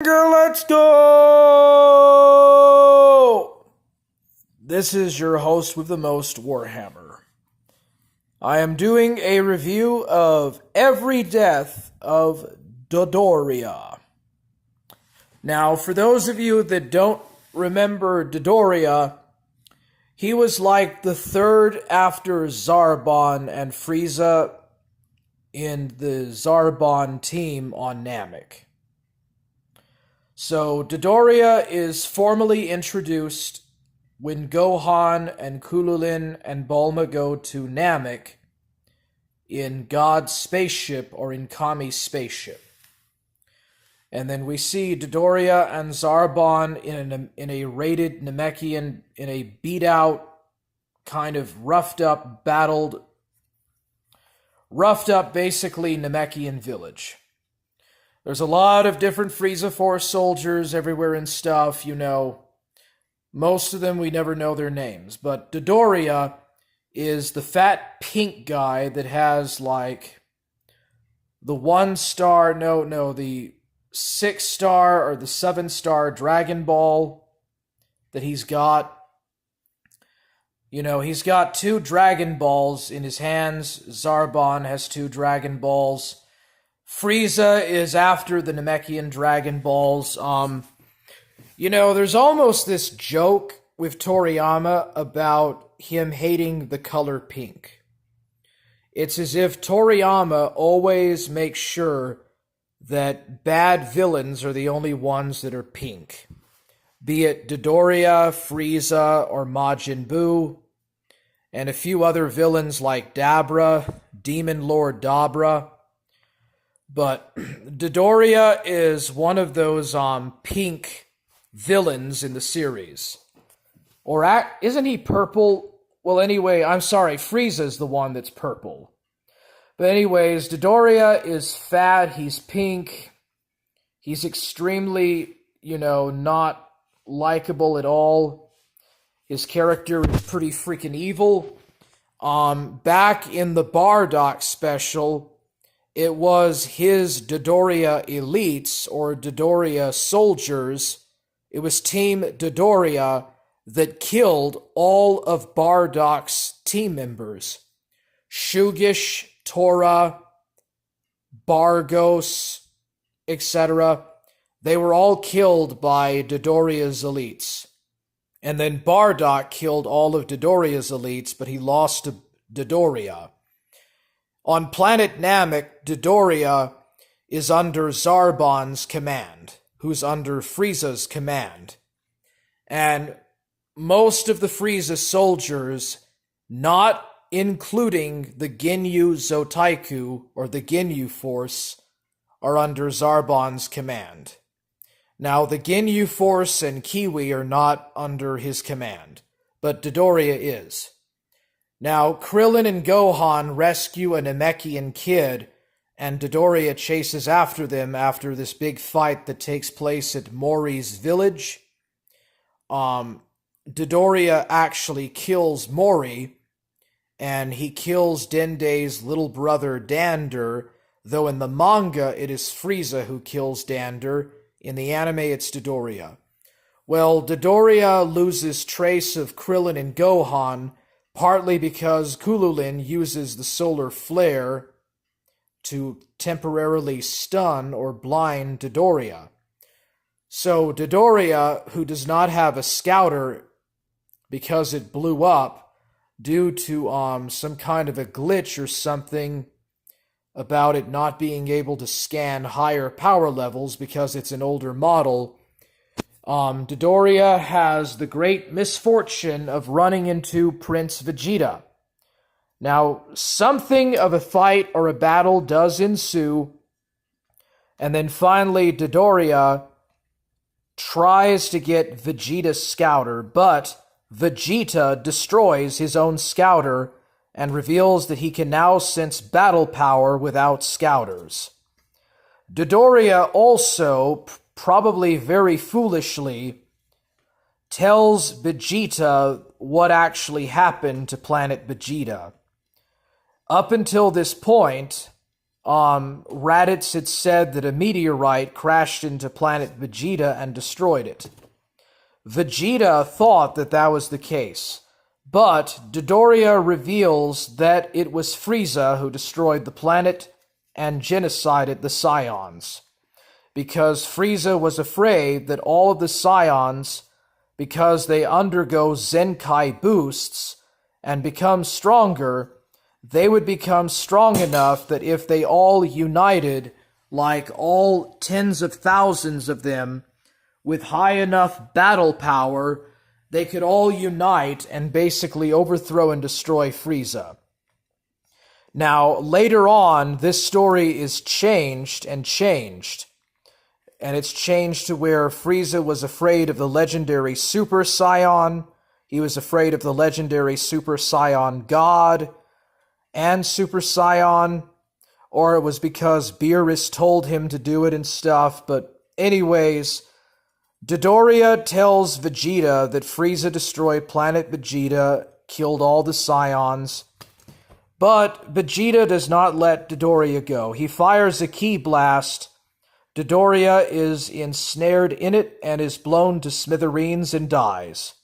Let's go! This is your host with the most, Warhammer. I am doing a review of Every Death of Dodoria. Now, for those of you that don't remember Dodoria, he was like the third after Zarbon and Frieza in the Zarbon team on Namek. So, Dodoria is formally introduced when Gohan and Kululin and Bulma go to Namek in God's spaceship or in Kami's spaceship. And then we see Dodoria and Zarbon in a raided Namekian, in a beat-out, kind of roughed-up basically Namekian village. There's a lot of different Frieza Force soldiers everywhere and stuff, you know. Most of them we never know their names. But Dodoria is the fat pink guy that has like the 1-star, the 6-star or the 7-star Dragon Ball that he's got. You know, he's got 2 Dragon Balls in his hands. Zarbon has 2 Dragon Balls. Frieza is after the Namekian Dragon Balls. You know, there's almost this joke with Toriyama about him hating the color pink. It's as if Toriyama always makes sure that bad villains are the only ones that are pink. Be it Dodoria, Frieza, or Majin Buu, and a few other villains like Dabra, Demon Lord Dabra. But Dodoria is one of those pink villains in the series. Or isn't he purple? Well, anyway, I'm sorry, Frieza's the one that's purple. But anyways, Dodoria is fat, he's pink, he's extremely, not likable at all. His character is pretty freaking evil. Back in the Bardock special, it was his Dodoria elites, or Dodoria soldiers. It was Team Dodoria that killed all of Bardock's team members. Shugish, Tora, Bargos, etc. They were all killed by Dodoria's elites. And then Bardock killed all of Dodoria's elites, but he lost to Dodoria. On planet Namek, Dodoria is under Zarbon's command, who's under Frieza's command. And most of the Frieza soldiers, not including the Ginyu Zotaiku, or the Ginyu Force, are under Zarbon's command. Now, the Ginyu Force and Kiwi are not under his command, but Dodoria is. Now, Krillin and Gohan rescue a Namekian kid, and Dodoria chases after them after this big fight that takes place at Mori's village. Dodoria actually kills Mori, and he kills Dende's little brother Dander, though in the manga it is Frieza who kills Dander. In the anime it's Dodoria. Well, Dodoria loses trace of Krillin and Gohan, partly because Kululin uses the solar flare to temporarily stun or blind Dodoria. So Dodoria, who does not have a scouter because it blew up due to some kind of a glitch or something about it not being able to scan higher power levels because it's an older model, Dodoria has the great misfortune of running into Prince Vegeta. Now, something of a fight or a battle does ensue, and then finally Dodoria tries to get Vegeta's scouter, but Vegeta destroys his own scouter and reveals that he can now sense battle power without scouters. Dodoria also, probably very foolishly, tells Vegeta what actually happened to planet Vegeta. Up until this point, Raditz had said that a meteorite crashed into planet Vegeta and destroyed it. Vegeta thought that that was the case, but Dodoria reveals that it was Frieza who destroyed the planet and genocided the Scions, because Frieza was afraid that all of the Scions, because they undergo Zenkai boosts and become stronger, they would become strong enough that if they all united, like all tens of thousands of them, with high enough battle power, they could all unite and basically overthrow and destroy Frieza. Now, later on, this story is changed, and it's changed to where Frieza was afraid of the legendary Super Saiyan, he was afraid of the legendary Super Saiyan God, and Super Saiyan, or it was because Beerus told him to do it and stuff, but anyways, Dodoria tells Vegeta that Frieza destroyed planet Vegeta, killed all the Scions, but Vegeta does not let Dodoria go. He fires a ki blast. Dodoria is ensnared in it and is blown to smithereens and dies.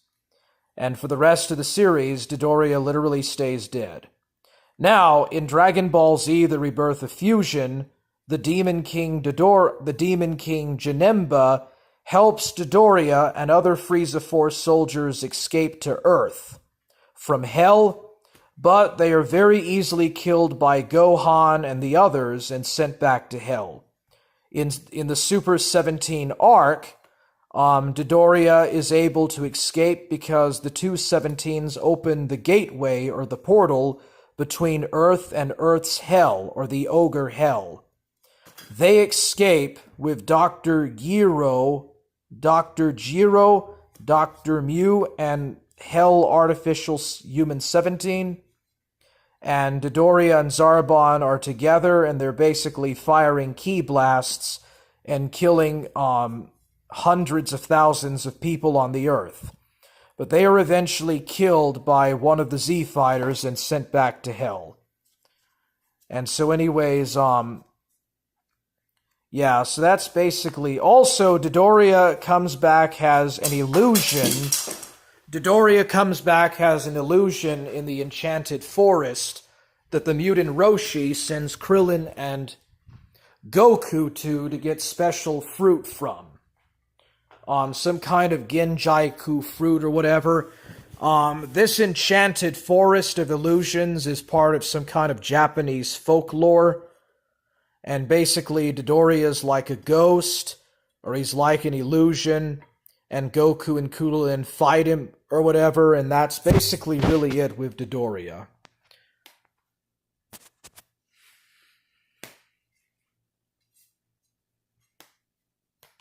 And for the rest of the series, Dodoria literally stays dead. Now, in Dragon Ball Z: The Rebirth of Fusion, the Demon King Janemba helps Dodoria and other Frieza Force soldiers escape to Earth from Hell, but they are very easily killed by Gohan and the others and sent back to Hell. In the Super 17 arc, Dodoria is able to escape because the two 17s open the gateway or the portal between Earth and Earth's Hell, or the Ogre Hell. They escape with Dr. Giro, Dr. Mew, and Hell Artificial Human 17. And Dodoria and Zarbon are together, and they're basically firing ki blasts and killing hundreds of thousands of people on the Earth. But they are eventually killed by one of the Z fighters and sent back to Hell. And so anyways, yeah, so that's basically... Also, Dodoria comes back as an illusion. Dodoria comes back as an illusion in the Enchanted Forest that the mutant Roshi sends Krillin and Goku to get special fruit from. Some kind of Genjaiku fruit or whatever. This Enchanted Forest of Illusions is part of some kind of Japanese folklore. And basically, Dodoria's like a ghost, or he's like an illusion, and Goku and Krillin fight him or whatever, and that's basically really it with Dodoria.